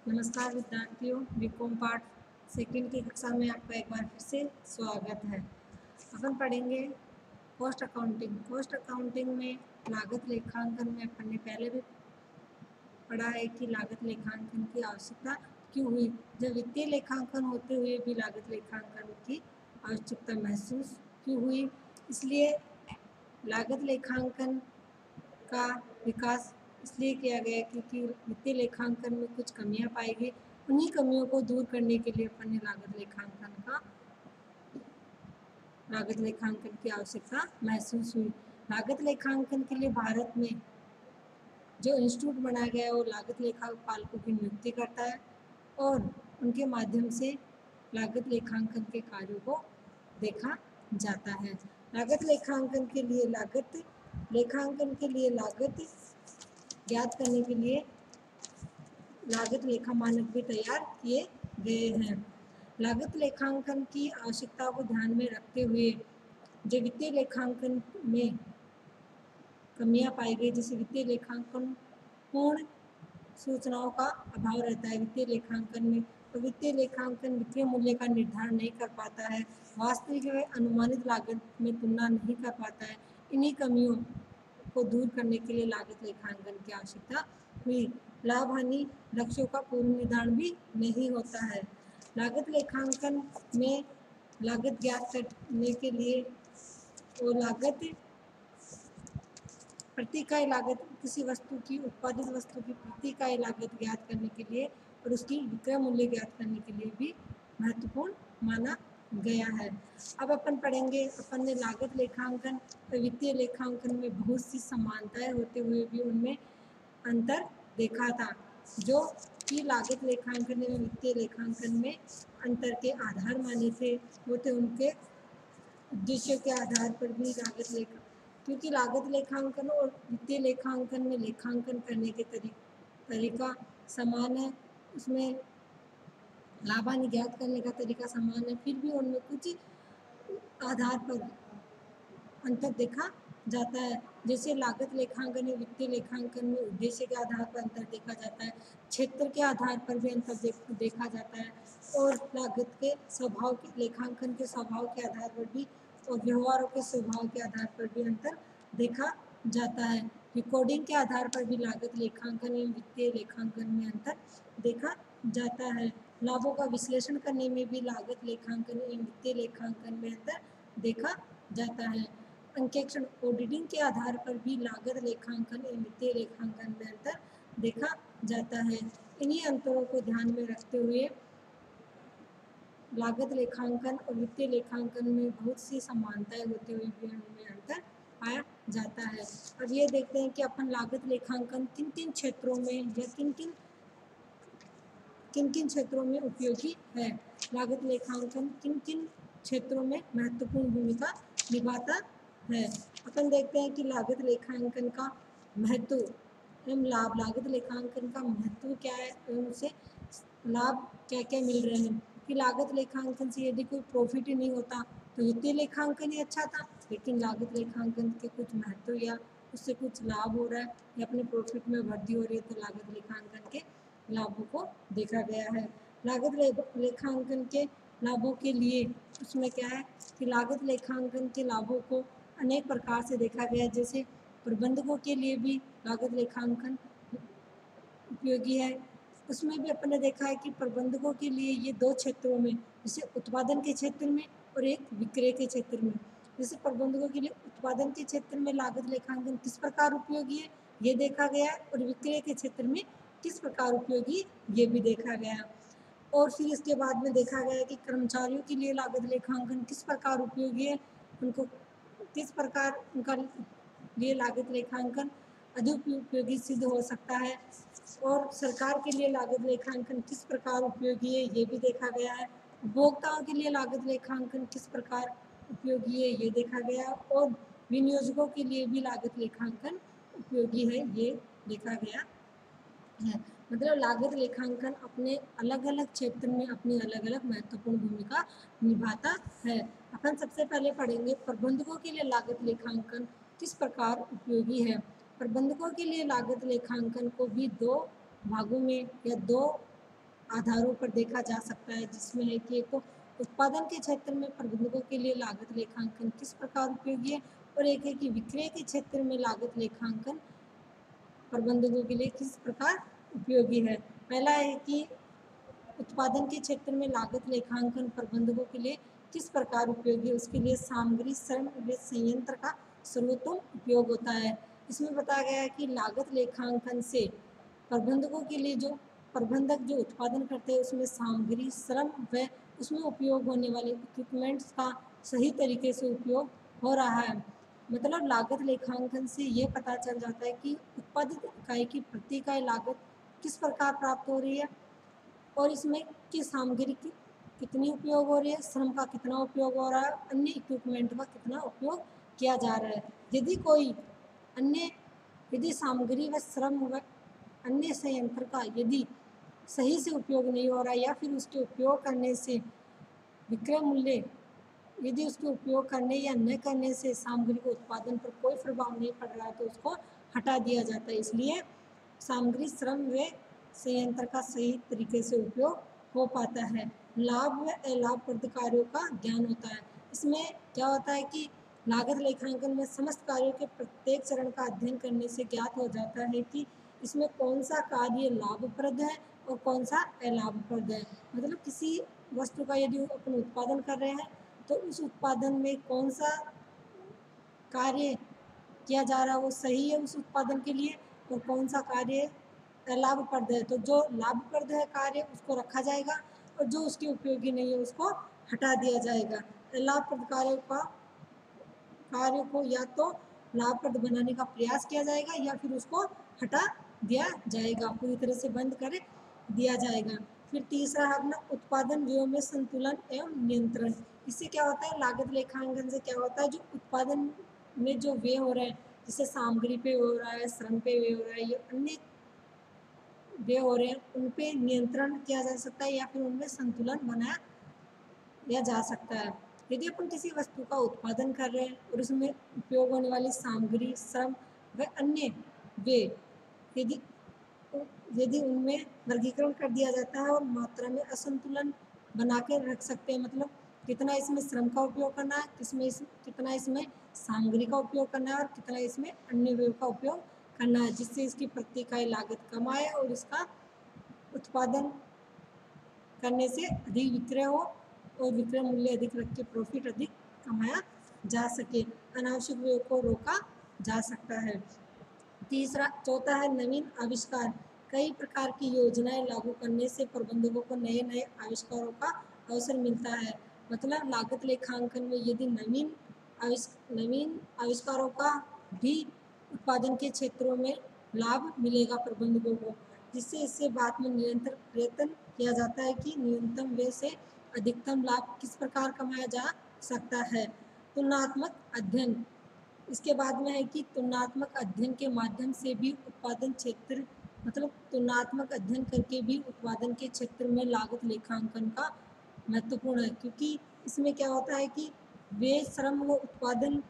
नमस्कार विद्यार्थियों, BCom part second की कक्षा में आपका एक बार फिर से स्वागत है। अपन पढ़ेंगे कॉस्ट अकाउंटिंग। कॉस्ट अकाउंटिंग में लागत लेखांकन में अपन ने पहले भी पढ़ा है कि लागत लेखांकन की आवश्यकता क्यों हुई, जब वित्तीय लेखांकन होते हुए भी लागत लेखांकन की आवश्यकता महसूस क्यों हुई। इसलिए लागत लेखांकन का विकास इसलिए किया गया क्योंकि वित्तीय लेखांकन में कुछ कमियां पाई गई। उन्हीं कमियों को दूर करने के लिए अपन ने लागत लेखांकन की आवश्यकता महसूस हुई। लागत लेखांकन के लिए भारत में जो इंस्टीट्यूट बनाया गया है वो लागत लेखापालकों की नियुक्ति करता है और उनके माध्यम से लागत लेखांकन के कार्यों को देखा जाता है। लागत लेखांकन के लिए लागत ज्ञात करने के लिए लागत लेखा मानक भी तैयार किए गए हैं। लागत लेखांकन की आवश्यकता को ध्यान में रखते हुए जो वित्तीय लेखांकन में कमियां पाई गई, जैसे वित्तीय लेखांकन पूर्ण सूचनाओं का अभाव रहता है वित्तीय लेखांकन में, तो वित्तीय लेखांकन वित्तीय मूल्य का निर्धारण नहीं कर पाता है, वास्तविक व अनुमानित लागत में तुलना नहीं कर पाता है। इन्हीं कमियों को दूर करने के लिए लागत लेखांकन की आवश्यकता हुई। लाभ हानि लक्ष्यों का पूर्व निर्धारण भी नहीं होता है। लागत लेखांकन में लागत ज्ञात करने के लिए वो लागत प्रति इकाई लागत किसी वस्तु की उत्पादित वस्तु की प्रति इकाई लागत ज्ञात करने के लिए और उसकी विक्रय मूल्य ज्ञात करने के लिए भी महत्वपूर्ण माना गया है। अब अपन पढ़ेंगे, अपन ने लागत लेखांकन और वित्तीय लेखांकन में बहुत सी समानताएं होते हुए भी उनमें अंतर देखा था। जो कि लागत लेखांकन में वित्तीय लेखांकन में अंतर के आधार माने थे वो थे उनके उद्देश्य के आधार पर भी क्योंकि लागत लेखांकन और वित्तीय लेखांकन में लेखांकन करने के तरीका समान है, उसमें लाभ हानि ज्ञात करने का तरीका समान है, फिर भी उनमें कुछ आधार पर अंतर देखा जाता है। जैसे लागत लेखांकन में वित्तीय लेखांकन में उद्देश्य के आधार पर अंतर देखा जाता है, क्षेत्र के आधार पर भी अंतर देखा जाता है और लागत के स्वभाव के लेखांकन के स्वभाव के आधार पर भी और व्यवहारों के स्वभाव के आधार पर भी अंतर देखा जाता है। रिकॉर्डिंग के आधार पर भी लागत लेखांकन एवं वित्तीय लेखांकन में अंतर देखा जाता है। लाभों का विश्लेषण करने में भी लागत लेखांकन एवं वित्तीय लेखांकन में अंतर देखा जाता है। अंकेक्षण ऑडिटिंग के आधार पर भी लागत लेखांकन एवं वित्तीय लेखांकन में अंतर देखा जाता है। इन्हीं अंतरों को ध्यान में रखते हुए लागत लेखांकन और वित्तीय लेखांकन में बहुत सी समानताएं होते हुए भी उनमें अंतर पाया जाता है। अब ये देखते हैं कि अपन लागत लेखांकन किन किन क्षेत्रों में या किन किन क्षेत्रों में उपयोगी है। लागत लेखांकन किन किन क्षेत्रों में महत्वपूर्ण भूमिका निभाता है। अपन देखते हैं कि लागत लेखांकन का महत्व एवं लाभ, लागत लेखांकन का महत्व क्या है एवं उसे लाभ क्या क्या मिल रहे हैं। कि लागत लेखांकन से यदि कोई प्रॉफिट ही नहीं होता तो वित्तीय लेखांकन ही अच्छा था, लेकिन लागत लेखांकन के कुछ महत्व या उससे कुछ लाभ हो रहा है या अपने प्रॉफिट में वृद्धि हो रही है तो लागत लेखांकन के लाभों को देखा गया है। लागत लेखांकन के लाभों के लिए उसमें क्या है कि लागत लेखांकन के लाभों को अनेक प्रकार से देखा गया है। जैसे प्रबंधकों के लिए भी लागत लेखांकन उपयोगी है। उसमें भी अपन ने देखा है कि प्रबंधकों के लिए ये दो क्षेत्रों में, जैसे उत्पादन के क्षेत्र में और एक विक्रय के क्षेत्र में। जैसे प्रबंधकों के लिए उत्पादन के क्षेत्र में लागत लेखांकन किस प्रकार उपयोगी है ये देखा गया है और विक्रय के क्षेत्र में किस प्रकार उपयोगी ये भी देखा गया। और फिर इसके बाद में देखा गया कि कर्मचारियों के लिए लागत लेखांकन किस प्रकार उपयोगी है, उनको किस प्रकार उनका लिए लागत लेखांकन अधिक उपयोगी सिद्ध हो सकता है और सरकार के लिए लागत लेखांकन किस प्रकार उपयोगी है ये भी देखा गया है। उपभोक्ताओं के लिए लागत लेखांकन किस प्रकार उपयोगी है ये देखा गया और विनियोजकों के लिए भी लागत लेखांकन उपयोगी है ये देखा गया है। मतलब लागत लेखांकन अपने अलग अलग क्षेत्र में अपनी अलग अलग महत्वपूर्ण भूमिका निभाता है। अपन सबसे पहले पढ़ेंगे प्रबंधकों के लिए लागत लेखांकन किस प्रकार उपयोगी है। प्रबंधकों के लिए लागत लेखांकन को भी दो भागों में या दो आधारों पर देखा जा सकता है, जिसमें है कि एक तो उत्पादन के क्षेत्र में प्रबंधकों के लिए लागत लेखांकन किस प्रकार उपयोगी है, और एक है कि विक्रय के क्षेत्र में लागत लेखांकन प्रबंधकों के लिए किस प्रकार उपयोगी है। पहला है कि उत्पादन के क्षेत्र में लागत लेखांकन प्रबंधकों के लिए किस प्रकार उपयोगी है, उसके लिए सामग्री श्रम व संयंत्र का सर्वोत्तम उपयोग होता है। इसमें बताया गया है कि लागत लेखांकन से प्रबंधकों के लिए जो प्रबंधक जो उत्पादन करते हैं उसमें सामग्री श्रम व उसमें उपयोग होने वाले इक्विपमेंट्स का सही तरीके से उपयोग हो रहा है। मतलब लागत लेखांकन से ये पता चल जाता है कि उत्पादित इकाई की प्रति इकाई लागत किस प्रकार प्राप्त हो रही है, और इसमें किस सामग्री की कितनी उपयोग हो रही है, श्रम का कितना उपयोग हो रहा है, अन्य इक्विपमेंट का कितना उपयोग किया जा रहा है। यदि कोई अन्य यदि सामग्री व श्रम व अन्य संयंत्र का यदि सही से उपयोग नहीं हो रहा है, या फिर उसके उपयोग करने से विक्रय मूल्य यदि उसके उपयोग करने या न करने से सामग्री के उत्पादन पर कोई प्रभाव नहीं पड़ रहा है, तो उसको हटा दिया जाता है। इसलिए सामग्री श्रम व संयंत्र का सही तरीके से उपयोग हो पाता है। लाभ व अलाभप्रद कार्यों का ज्ञान होता है। इसमें क्या होता है कि लागत लेखांकन में समस्त कार्यों के प्रत्येक चरण का अध्ययन करने से ज्ञात हो जाता है कि इसमें कौन सा कार्य लाभप्रद है और कौन सा अलाभप्रद है। मतलब किसी वस्तु का यदि अपन उत्पादन कर रहे हैं तो उस उत्पादन में कौन सा कार्य किया जा रहा है वो सही है उस उत्पादन के लिए, और कौन सा कार्य लाभप्रद है। तो जो लाभप्रद है कार्य उसको रखा जाएगा, और जो उसके उपयोगी नहीं है उसको हटा दिया जाएगा। लाभप्रद कार्य को या तो लाभप्रद बनाने का प्रयास किया जाएगा या फिर उसको हटा दिया जाएगा, पूरी तरह से बंद कर दिया जाएगा। फिर तीसरा है अपना उत्पादन व्यय में संतुलन एवं नियंत्रण। इससे क्या होता है, लागत लेखांकन से क्या होता है, जो उत्पादन में जो व्यय हो रहा है, जैसे सामग्री पे हो रहा है, श्रम पे व्यय हो रहा है, या अन्य व्यय हो रहे हैं, उन पे नियंत्रण किया जा सकता है या फिर उनमें संतुलन बनाया जा सकता है। यदि अपन किसी वस्तु का उत्पादन कर रहे हैं और उसमें उपयोग होने वाली सामग्री श्रम व अन्य व्यय यदि यदि उनमें वर्गीकरण कर दिया जाता है और मात्रा में असंतुलन बना के रख सकते हैं, मतलब कितना इसमें श्रम का उपयोग करना है, कितना इसमें सामग्री का उपयोग करना है और कितना इसमें अन्य व्यय का उपयोग करना है, जिससे इसकी प्रति इकाई लागत कम आए और इसका उत्पादन करने से अधिक विक्रय हो और विक्रय मूल्य अधिक रख के प्रॉफिट अधिक कमाया जा सके, अनावश्यक व्यय को रोका जा सकता है। चौथा है नवीन आविष्कार। कई प्रकार की योजनाएं लागू करने से प्रबंधकों को नए नए आविष्कारों का अवसर मिलता है। मतलब लागत लेखांकन में यदि नवीन आविष्कारों का भी उत्पादन के क्षेत्रों में लाभ मिलेगा प्रबंधकों को, जिससे इससे बाद में निरंतर प्रयत्न किया जाता है कि न्यूनतम व्यय से अधिकतम लाभ किस प्रकार कमाया जा सकता है। तुलनात्मक अध्ययन। इसके बाद में है कि तुलनात्मक अध्ययन के माध्यम से भी उत्पादन क्षेत्र मतलब तुलनात्मक अध्ययन करके भी उत्पादन के क्षेत्र में लागत लेखांकन का महत्वपूर्ण है, क्योंकि इसमें क्या होता है कि व्यय श्रम व उत्पादन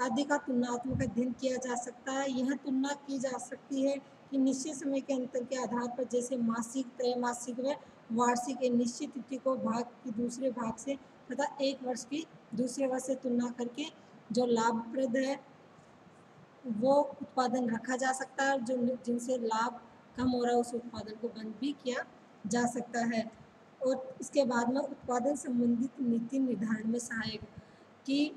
आदि का तुलनात्मक अध्ययन किया जा सकता है। यह तुलना की जा सकती है कि निश्चित समय के अंतर के आधार पर, जैसे मासिक, त्रैमासिक व वार्षिक, एक निश्चित तिथि को भाग की दूसरे भाग से तथा एक वर्ष की दूसरे वर्ष से तुलना करके जो लाभप्रद है वो उत्पादन रखा जा सकता है, जो जिनसे लाभ कम हो रहा है उस उत्पादन को बंद भी किया जा सकता है। और इसके बाद में उत्पादन संबंधित नीति निर्धारण में सहायक कि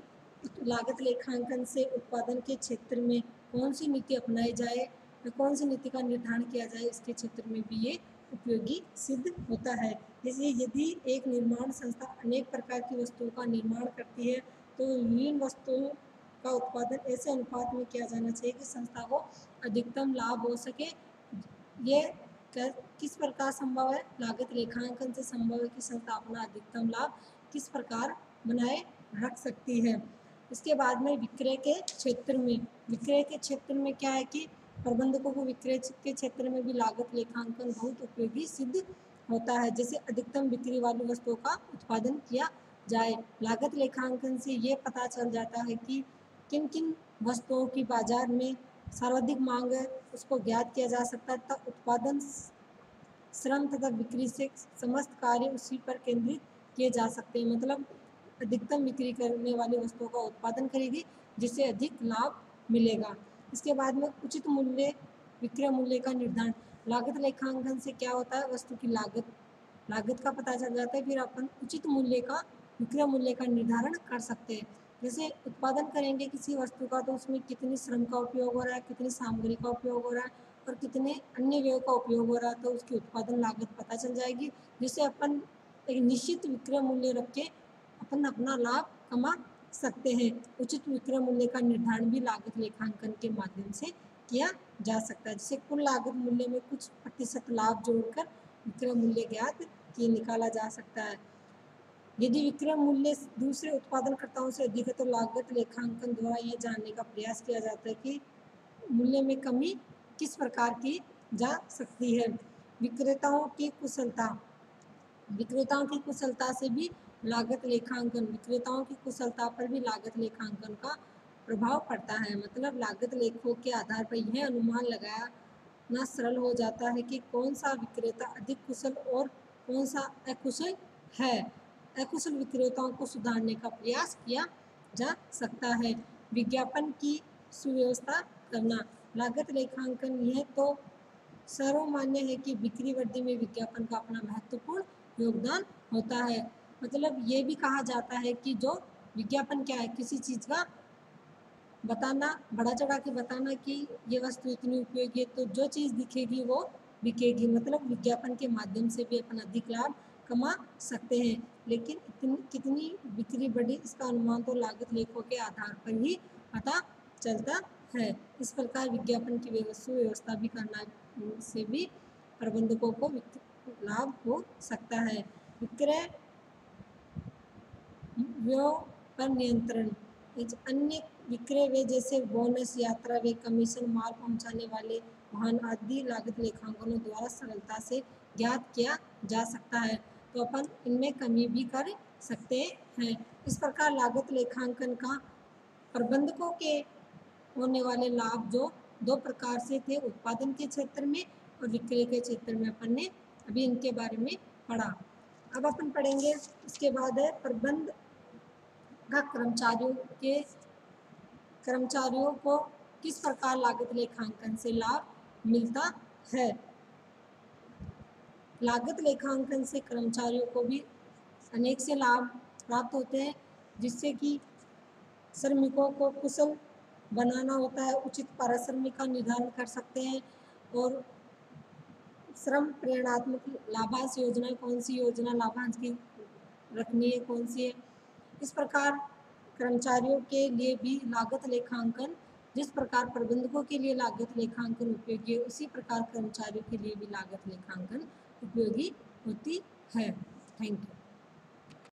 लागत लेखांकन से उत्पादन के क्षेत्र में कौन सी नीति अपनाई जाए, कौन सी नीति का निर्धारण किया जाए, इसके क्षेत्र में भी ये उपयोगी सिद्ध होता है। जैसे यदि एक निर्माण संस्था अनेक प्रकार की वस्तुओं का निर्माण करती है, तो विभिन्न वस्तुओं का उत्पादन ऐसे अनुपात में किया जाना चाहिए कि संस्था को अधिकतम लाभ हो सके। ये किस प्रकार संभव है, लागत लेखांकन से संभव है कि संस्था अपना अधिकतम लाभ किस प्रकार बनाए रख सकती है। इसके बाद में विक्रय के क्षेत्र में क्या है कि प्रबंधकों को विक्रय के क्षेत्र में भी लागत लेखांकन बहुत उपयोगी सिद्ध होता है। जैसे अधिकतम बिक्री वाली वस्तुओं का उत्पादन किया जाए, लागत लेखांकन से ये पता चल जाता है कि किन किन वस्तुओं की बाजार में सर्वाधिक मांग है, उसको ज्ञात किया जा सकता है, तथा उत्पादन श्रम तथा बिक्री से समस्त कार्य उसी पर केंद्रित किए जा सकते हैं। मतलब अधिकतम बिक्री करने वाली वस्तुओं का उत्पादन करेगी जिससे अधिक लाभ मिलेगा। इसके बाद में उचित मूल्य विक्रय मूल्य का निर्धारण। लागत लेखांकन से क्या होता है, वस्तु की लागत का पता चल जाता है, फिर अपन उचित मूल्य का विक्रय मूल्य का निर्धारण कर सकते हैं। जैसे उत्पादन करेंगे किसी वस्तु का तो उसमें कितनी श्रम का उपयोग हो रहा है, कितनी सामग्री का उपयोग हो रहा है और कितने अन्य व्यय का उपयोग हो रहा है, तो उसकी उत्पादन लागत पता चल जाएगी, जिससे अपन एक निश्चित विक्रय मूल्य रख के अपन अपना लाभ कमा सकते हैं। उचित विक्रय मूल्य का निर्धारण भी लागत लेखांकन के माध्यम से किया जा सकता है। जैसे कुल लागत मूल्य में कुछ प्रतिशत लाभ जोड़कर विक्रय मूल्य ज्ञात निकाला जा सकता है। यदि विक्रय मूल्य दूसरे उत्पादनकर्ताओं से अधिक है तो लागत लेखांकन द्वारा यह जानने का प्रयास किया जाता है कि मूल्य में कमी किस प्रकार की जा सकती है। विक्रेताओं की कुशलता से भी लागत लेखांकन विक्रेताओं की कुशलता पर भी लागत लेखांकन का प्रभाव पड़ता है। मतलब लागत लेखों के आधार पर यह अनुमान लगाना सरल हो जाता है कि कौन सा विक्रेता अधिक कुशल और कौन सा अकुशल है। अकुशल विक्रेताओं को सुधारने का प्रयास किया जा सकता है। विज्ञापन की सुव्यवस्था करना। लागत लेखांकन यह तो सर्वमान्य है कि बिक्री वृद्धि में विज्ञापन का अपना महत्वपूर्ण योगदान होता है। मतलब ये भी कहा जाता है कि जो विज्ञापन क्या है, किसी चीज़ का बताना, बढ़ा चढ़ा के बताना कि ये वस्तु इतनी उपयोगी है, तो जो चीज़ दिखेगी वो बिकेगी। मतलब विज्ञापन के माध्यम से भी अपन अधिक लाभ कमा सकते हैं, लेकिन कितनी बिक्री बढ़ी इसका अनुमान तो लागत लेखों के आधार पर ही पता चलता है। इस प्रकार विज्ञापन की व्यवस्था भी करना से भी प्रबंधकों को लाभ हो सकता है। विक्रय व्यय पर नियंत्रण। अन्य विक्रय व्यय जैसे बोनस, यात्रा व्यय, कमीशन, माल पहुंचाने वाले वाहन आदि लागत लेखांकनों द्वारा सरलता से ज्ञात किया जा सकता है, तो अपन इनमें कमी भी कर सकते हैं। इस प्रकार लागत लेखांकन का प्रबंधकों के होने वाले लाभ जो दो प्रकार से थे, उत्पादन के क्षेत्र में और विक्रय के क्षेत्र में, अपन ने अभी इनके बारे में पढ़ा। अब अपन पढ़ेंगे इसके बाद है प्रबंध का कर्मचारियों को किस प्रकार लागत लेखांकन से लाभ मिलता है। लागत लेखांकन से कर्मचारियों को भी अनेक से लाभ प्राप्त होते हैं, जिससे कि श्रमिकों को कुशल बनाना होता है, उचित पारिश्रमिक का निर्धारण कर सकते हैं और श्रम प्रेरणात्मक लाभांश योजना, कौन सी योजना लाभांश की रखनी है, कौन सी है। इस प्रकार कर्मचारियों के लिए भी लागत लेखांकन, जिस प्रकार प्रबंधकों के लिए लागत लेखांकन उपयोगी है, उसी प्रकार कर्मचारियों के लिए भी लागत लेखांकन उपयोगी होती है। Thank you.